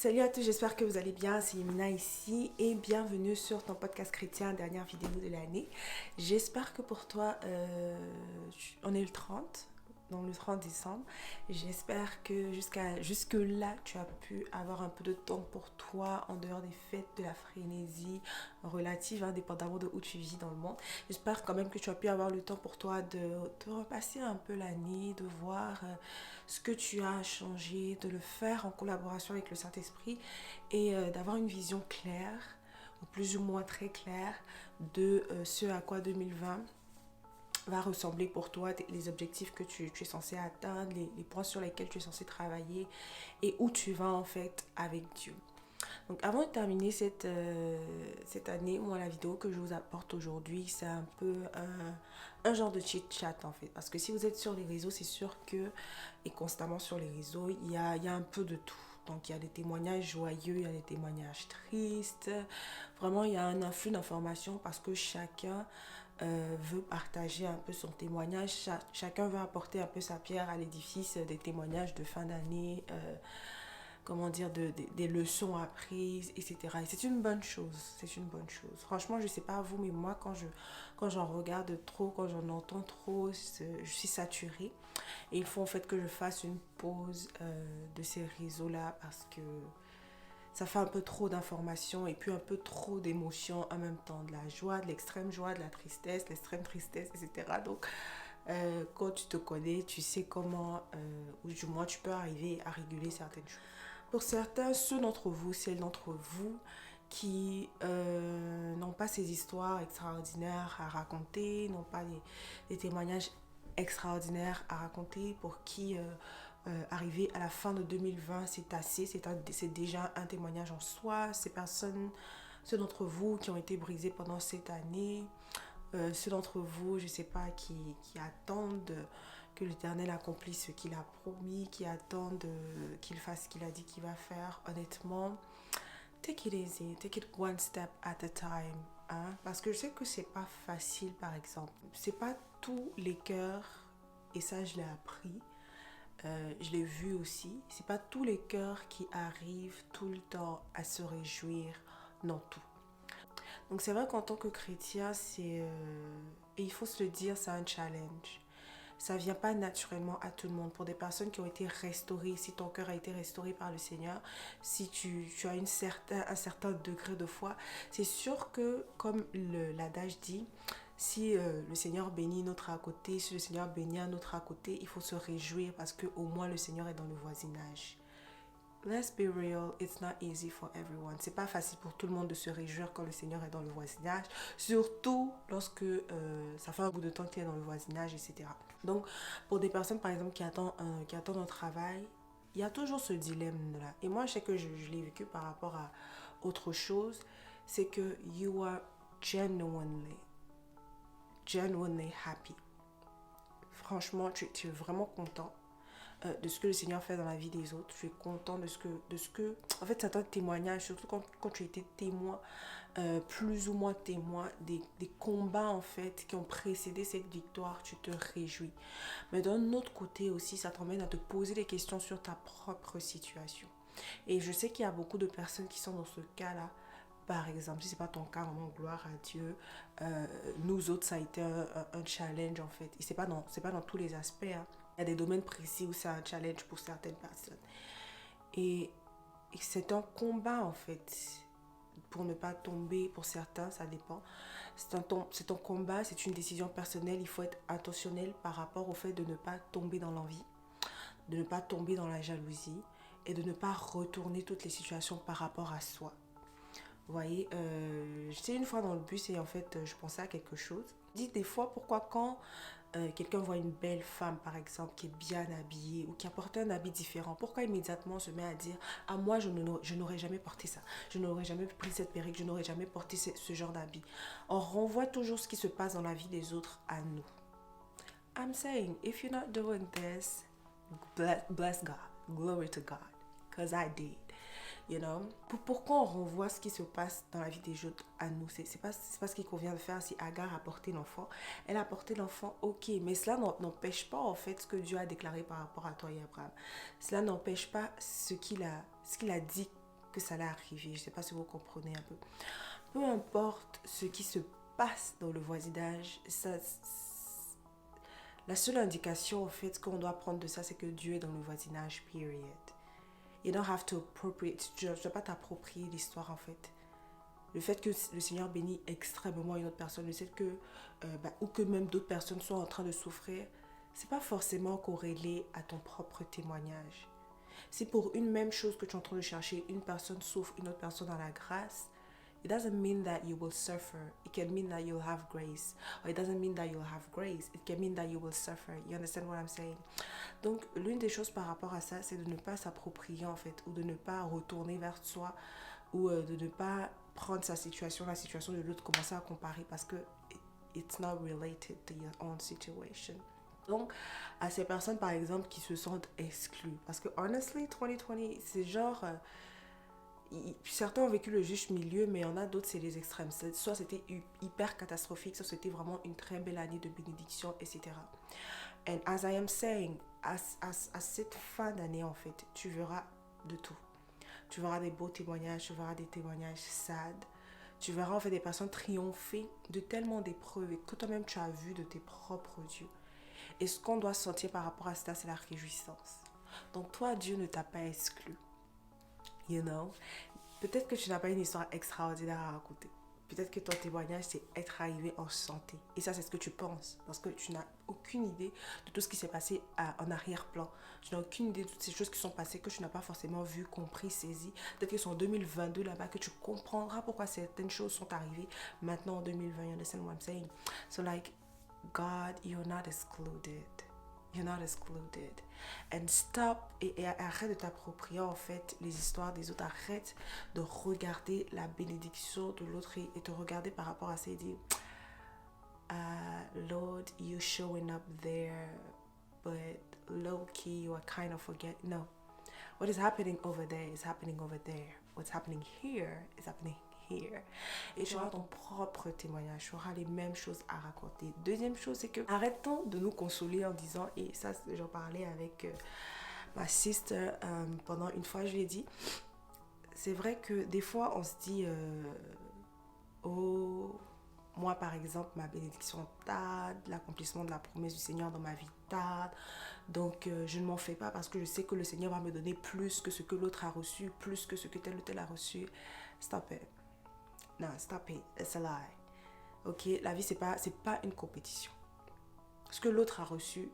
Salut à tous, j'espère que vous allez bien, c'est Yemina ici et bienvenue sur ton podcast chrétien, dernière vidéo de l'année. J'espère que pour toi, on est le 30, donc le 30 décembre. J'espère que jusque là, tu as pu avoir un peu de temps pour toi en dehors des fêtes, de la frénésie relative, indépendamment de où tu vis dans le monde. J'espère quand même que tu as pu avoir le temps pour toi de repasser un peu l'année, de voir ce que tu as changé, de le faire en collaboration avec le Saint-Esprit et d'avoir une vision claire, ou plus ou moins très claire, de ce à quoi 2020 va ressembler pour toi, les objectifs que tu es censé atteindre, les points sur lesquels tu es censé travailler et où tu vas en fait avec Dieu. Donc avant de terminer cette année, moi la vidéo que je vous apporte aujourd'hui, c'est un peu un genre de chit-chat en fait. Parce que si vous êtes sur les réseaux, c'est sûr que, et constamment sur les réseaux, il y a un peu de tout. Donc il y a des témoignages joyeux, il y a des témoignages tristes. Vraiment, il y a un afflux d'informations parce que chacun veut partager un peu son témoignage. Chacun veut apporter un peu sa pierre à l'édifice des témoignages de fin d'année. Comment dire, des leçons apprises, etc. Et c'est une bonne chose, c'est une bonne chose. Franchement, je sais pas vous, mais moi, quand j'en regarde trop, quand j'en entends trop, je suis saturée. Et il faut en fait que je fasse une pause de ces réseaux-là parce que ça fait un peu trop d'informations et puis un peu trop d'émotions en même temps. De la joie, de l'extrême joie, de la tristesse, l'extrême tristesse, etc. Donc, quand tu te connais, tu sais comment, ou du moins tu peux arriver à réguler certaines choses. Pour certains, ceux d'entre vous, celles d'entre vous qui n'ont pas ces histoires extraordinaires à raconter, n'ont pas des témoignages extraordinaires à raconter, pour qui arriver à la fin de 2020, c'est assez, c'est déjà un témoignage en soi. Ces personnes, ceux d'entre vous qui ont été brisés pendant cette année, ceux d'entre vous, je ne sais pas, qui attendent que l'Éternel accomplisse ce qu'il a promis, qui attendent qu'il fasse ce qu'il a dit qu'il va faire, honnêtement, take it easy, take it one step at a time. Hein? Parce que je sais que c'est pas facile, par exemple. C'est pas tous les cœurs, et ça je l'ai appris, je l'ai vu aussi, c'est pas tous les cœurs qui arrivent tout le temps à se réjouir dans tout. Donc c'est vrai qu'en tant que chrétien, et il faut se le dire, c'est un challenge. Ça ne vient pas naturellement à tout le monde. Pour des personnes qui ont été restaurées, si ton cœur a été restauré par le Seigneur, si tu as un certain degré de foi, c'est sûr que, comme l'adage dit, si le Seigneur bénit notre à côté, si le Seigneur bénit un autre à côté, il faut se réjouir parce qu'au moins le Seigneur est dans le voisinage. Let's be real, it's not easy for everyone. C'est pas facile pour tout le monde de se réjouir quand le Seigneur est dans le voisinage, surtout lorsque ça fait un bout de temps qu'il est dans le voisinage, etc. Donc, pour des personnes, par exemple, qui attendent un travail, il y a toujours ce dilemme-là. Et moi, je sais que je l'ai vécu par rapport à autre chose, c'est que you are genuinely happy. Franchement, tu es vraiment content de ce que le Seigneur fait dans la vie des autres. Tu es content de ce que en fait, certains témoignages, surtout quand tu étais témoin, plus ou moins témoin des combats en fait qui ont précédé cette victoire, tu te réjouis. Mais d'un autre côté aussi, ça t'emmène à te poser des questions sur ta propre situation. Et je sais qu'il y a beaucoup de personnes qui sont dans ce cas-là. Par exemple, si ce n'est pas ton cas, vraiment gloire à Dieu. Nous autres, ça a été un challenge en fait. Et ce n'est pas dans tous les aspects. Hein. Il y a des domaines précis où c'est un challenge pour certaines personnes. Et c'est un combat en fait. Pour ne pas tomber, pour certains, ça dépend. C'est un combat, c'est une décision personnelle. Il faut être intentionnel par rapport au fait de ne pas tomber dans l'envie, de ne pas tomber dans la jalousie et de ne pas retourner toutes les situations par rapport à soi. Vous voyez, j'étais une fois dans le bus et en fait, je pensais à quelque chose. Je dis des fois, pourquoi quand quelqu'un voit une belle femme, par exemple, qui est bien habillée ou qui a porté un habit différent, pourquoi immédiatement on se met à dire « Ah, moi, je n'aurais jamais porté ça. Je n'aurais jamais pris cette perruque. Je n'aurais jamais porté ce genre d'habit. » On renvoie toujours ce qui se passe dans la vie des autres à nous. I'm saying, if you're not doing this, bless God. Glory to God. Because I did. You know? Pourquoi on renvoie ce qui se passe dans la vie des autres à nous? C'est pas ce qu'il convient de faire. Si Agar a porté l'enfant, elle a porté l'enfant, ok, mais cela n'empêche pas en fait ce que Dieu a déclaré par rapport à toi et Abraham. Cela n'empêche pas ce qu'il a dit que ça allait arriver. Je ne sais pas si vous comprenez un peu. Peu importe ce qui se passe dans le voisinage, la seule indication, en fait, qu'on doit prendre de ça, c'est que Dieu est dans le voisinage, period. You don't have to appropriate. Tu ne dois pas t'approprier l'histoire, en fait. Le fait que le Seigneur bénit extrêmement une autre personne, le fait que, ou que même d'autres personnes soient en train de souffrir, c'est pas forcément corrélé à ton propre témoignage. Si pour une même chose que tu es en train de chercher, une personne souffre, une autre personne a la grâce, it doesn't mean that you will suffer. It can mean that you'll have grace. Or it doesn't mean that you'll have grace. It can mean that you will suffer. You understand what I'm saying? Donc, l'une des choses par rapport à ça, c'est de ne pas s'approprier, en fait, ou de ne pas retourner vers soi, ou de ne pas prendre la situation de l'autre, commencer à comparer parce que it's not related to your own situation. Donc, à ces personnes, par exemple, qui se sentent exclues. Parce que, honestly, 2020, c'est genre... certains ont vécu le juste milieu, mais il y en a d'autres, c'est les extrêmes. Soit c'était hyper catastrophique, soit c'était vraiment une très belle année de bénédiction, etc. And as I am saying, à cette fin d'année, en fait, tu verras de tout. Tu verras des beaux témoignages, tu verras des témoignages sad. Tu verras en fait des personnes triompher de tellement d'épreuves et que toi-même tu as vu de tes propres yeux. Et ce qu'on doit sentir par rapport à ça, c'est la réjouissance. Donc toi, Dieu ne t'a pas exclu. You know? Peut-être que tu n'as pas une histoire extraordinaire à raconter. Peut-être que ton témoignage, c'est être arrivé en santé. Et ça, c'est ce que tu penses. Parce que tu n'as aucune idée de tout ce qui s'est passé en arrière-plan. Tu n'as aucune idée de toutes ces choses qui sont passées que tu n'as pas forcément vu, compris, saisi. Peut-être que c'est en 2022 là-bas que tu comprendras pourquoi certaines choses sont arrivées maintenant en 2020. You understand what I'm saying? So like, God, you're not excluded. You're not excluded. And stop et arrête de t'approprier en fait les histoires des autres. Arrête de regarder la bénédiction de l'autre et te regarder par rapport à ça et dire Lord, you showing up there, but low key you are kind of forgetting. No. What is happening over there is happening over there. What's happening here is happening here. Et tu auras ton propre témoignage, tu auras les mêmes choses à raconter. Deuxième chose, c'est que arrêtons de nous consoler en disant, et ça j'en parlais avec ma sister pendant une fois, je lui ai dit, c'est vrai que des fois on se dit, oh, moi par exemple, ma bénédiction tarde, l'accomplissement de la promesse du Seigneur dans ma vie tarde, donc je ne m'en fais pas parce que je sais que le Seigneur va me donner plus que ce que l'autre a reçu, plus que ce que tel ou tel a reçu. Stop it. Non, stop it. It's a lie. Ok, la vie, c'est pas une compétition. Ce que l'autre a reçu,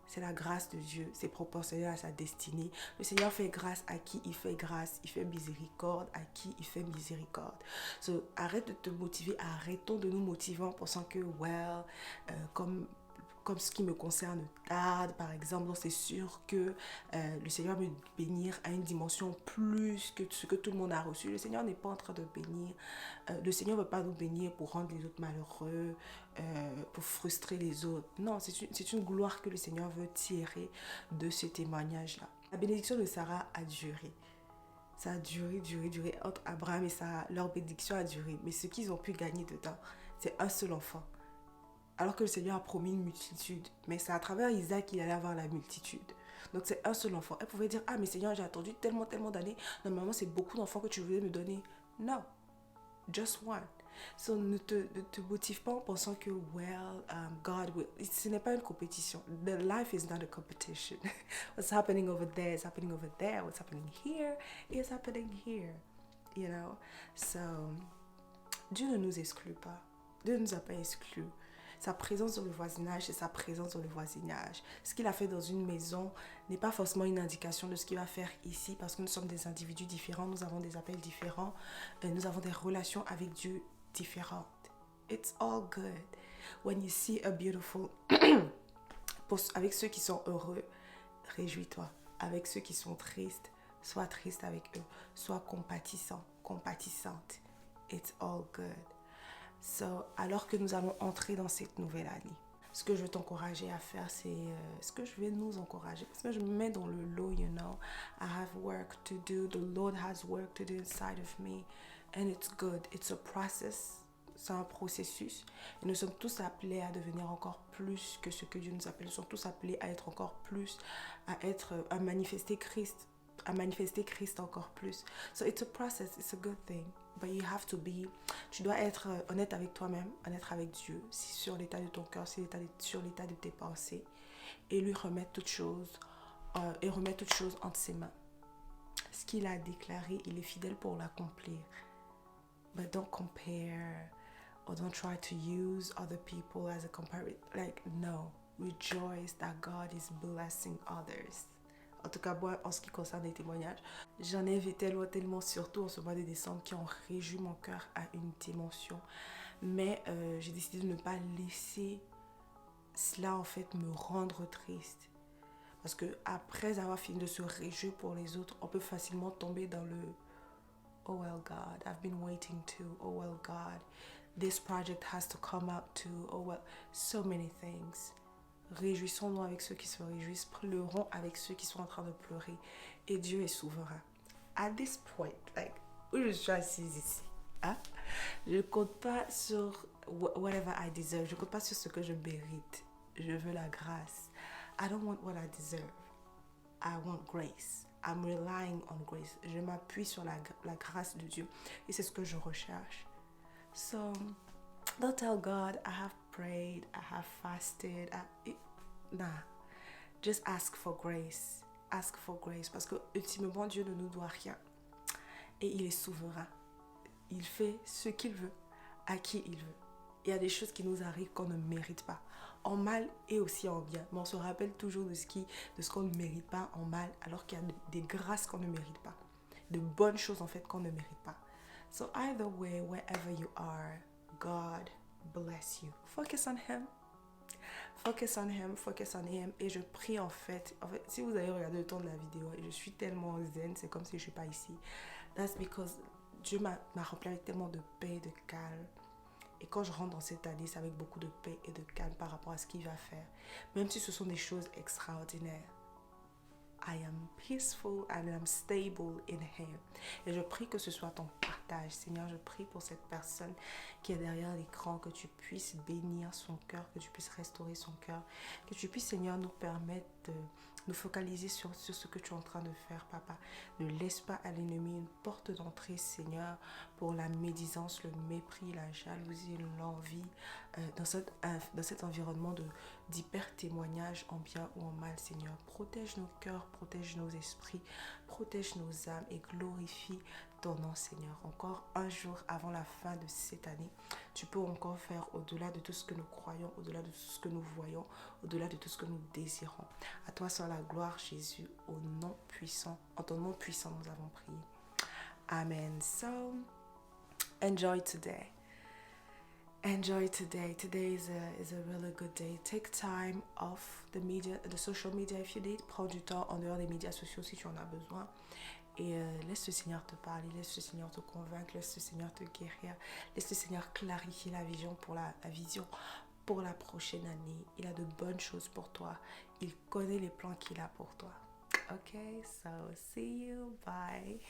c'est la grâce de Dieu. C'est proportionnel à sa destinée. Le Seigneur fait grâce à qui il fait grâce. Il fait miséricorde à qui il fait miséricorde. So, arrête de te motiver. Arrêtons de nous motiver en pensant que, well, comme ce qui me concerne tarde, par exemple, donc c'est sûr que le Seigneur va me bénir à une dimension plus que ce que tout le monde a reçu. Le Seigneur n'est pas en train de bénir. Le Seigneur ne veut pas nous bénir pour rendre les autres malheureux, pour frustrer les autres. Non, c'est une gloire que le Seigneur veut tirer de ce témoignage-là. La bénédiction de Sarah a duré. Ça a duré. Entre Abraham et Sarah, leur bénédiction a duré. Mais ce qu'ils ont pu gagner dedans, c'est un seul enfant. Alors que le Seigneur a promis une multitude. Mais c'est à travers Isaac qu'il allait avoir la multitude. Donc c'est un seul enfant. Elle pouvait dire, ah mais Seigneur, j'ai attendu tellement d'années. Normalement, c'est beaucoup d'enfants que tu voulais me donner. Non. Just one. So ne te motive pas en pensant que, well, God will... Ce n'est pas une compétition. The life is not a competition. What's happening over there is happening over there. What's happening here is happening here. You know? So, Dieu ne nous exclut pas. Dieu ne nous a pas exclus. Sa présence dans le voisinage, c'est sa présence dans le voisinage. Ce qu'il a fait dans une maison n'est pas forcément une indication de ce qu'il va faire ici parce que nous sommes des individus différents, nous avons des appels différents, nous avons des relations avec Dieu différentes. It's all good. When you see a beautiful... Avec ceux qui sont heureux, réjouis-toi. Avec ceux qui sont tristes, sois triste avec eux. Sois compatissant, compatissante. It's all good. So, alors que nous allons entrer dans cette nouvelle année, ce que je veux t'encourager à faire, c'est ce que je vais nous encourager. Parce que je me mets dans le lot, you know. I have work to do. The Lord has work to do inside of me. And it's good. It's a process. C'est un processus. Et nous sommes tous appelés à devenir encore plus que ce que Dieu nous appelle. Nous sommes tous appelés à être encore plus, à manifester Christ à manifester Christ encore plus. So it's a process, it's a good thing. But you have to be, tu dois être honnête avec toi-même, honnête avec Dieu, sur l'état de ton cœur, sur l'état de tes pensées, et lui remettre toutes choses, entre ses mains. Ce qu'il a déclaré, il est fidèle pour l'accomplir. But don't compare, or don't try to use other people as a comparison. Like, no. Rejoice that God is blessing others. En tout cas, moi, en ce qui concerne les témoignages, j'en ai vu tellement, surtout en ce mois de décembre, qui ont réjoui mon cœur à une dimension. Mais j'ai décidé de ne pas laisser cela, en fait, me rendre triste. Parce que après avoir fini de se réjouir pour les autres, on peut facilement tomber dans le « Oh well, God, I've been waiting too. Oh well, God, this project has to come out too. Oh well, so many things. » Réjouissons-nous avec ceux qui se réjouissent, pleurons avec ceux qui sont en train de pleurer. Et Dieu est souverain. At this point, like, où je suis assise ici, hein? Je ne compte pas sur whatever I deserve. Je ne compte pas sur ce que je mérite. Je veux la grâce. I don't want what I deserve. I want grace. I'm relying on grace. Je m'appuie sur la grâce de Dieu. Et c'est ce que je recherche. So, don't tell God, I have prayed, I have fasted. Nah. Just ask for grace. Ask for grace. Parce que, ultimement, Dieu ne nous doit rien. Et il est souverain. Il fait ce qu'il veut, à qui il veut. Il y a des choses qui nous arrivent qu'on ne mérite pas. En mal et aussi en bien. Mais on se rappelle toujours de ce qu'on ne mérite pas en mal, alors qu'il y a des grâces qu'on ne mérite pas. De bonnes choses, en fait, qu'on ne mérite pas. So either way, wherever you are, God bless you. Focus on Him. Focus on Him, focus on Him. Et je prie en fait, si vous avez regardé le temps de la vidéo, je suis tellement zen, c'est comme si je ne suis pas ici. That's because Dieu m'a rempli avec tellement de paix et de calme. Et quand je rentre dans cette année, c'est avec beaucoup de paix et de calme par rapport à ce qu'il va faire. Même si ce sont des choses extraordinaires. I am peaceful and I am stable in Him. Et je prie que ce soit ton partage. Seigneur, je prie pour cette personne qui est derrière l'écran, que tu puisses bénir son cœur, que tu puisses restaurer son cœur, que tu puisses, Seigneur, nous permettre de nous focaliser sur ce que tu es en train de faire, Papa. Ne laisse pas à l'ennemi une porte d'entrée, Seigneur, pour la médisance, le mépris, la jalousie, l'envie, dans cet environnement d'hyper-témoignage en bien ou en mal, Seigneur. Protège nos cœurs, protège nos esprits, protège nos âmes et glorifie ton nom, Seigneur. Encore un jour avant la fin de cette année, tu peux encore faire au-delà de tout ce que nous croyons, au-delà de tout ce que nous voyons, au-delà de tout ce que nous désirons. À toi soit la gloire, Jésus, au nom puissant. En ton nom puissant, nous avons prié. Amen. So, enjoy today. Enjoy today. Today is a really good day. Take time off the social media if you need. Prends du temps en dehors des médias sociaux si tu en as besoin. Et laisse le Seigneur te parler, laisse le Seigneur te convaincre, laisse le Seigneur te guérir, laisse le Seigneur clarifier la vision pour la prochaine année. Il a de bonnes choses pour toi. Il connaît les plans qu'il a pour toi. Ok, so see you, bye.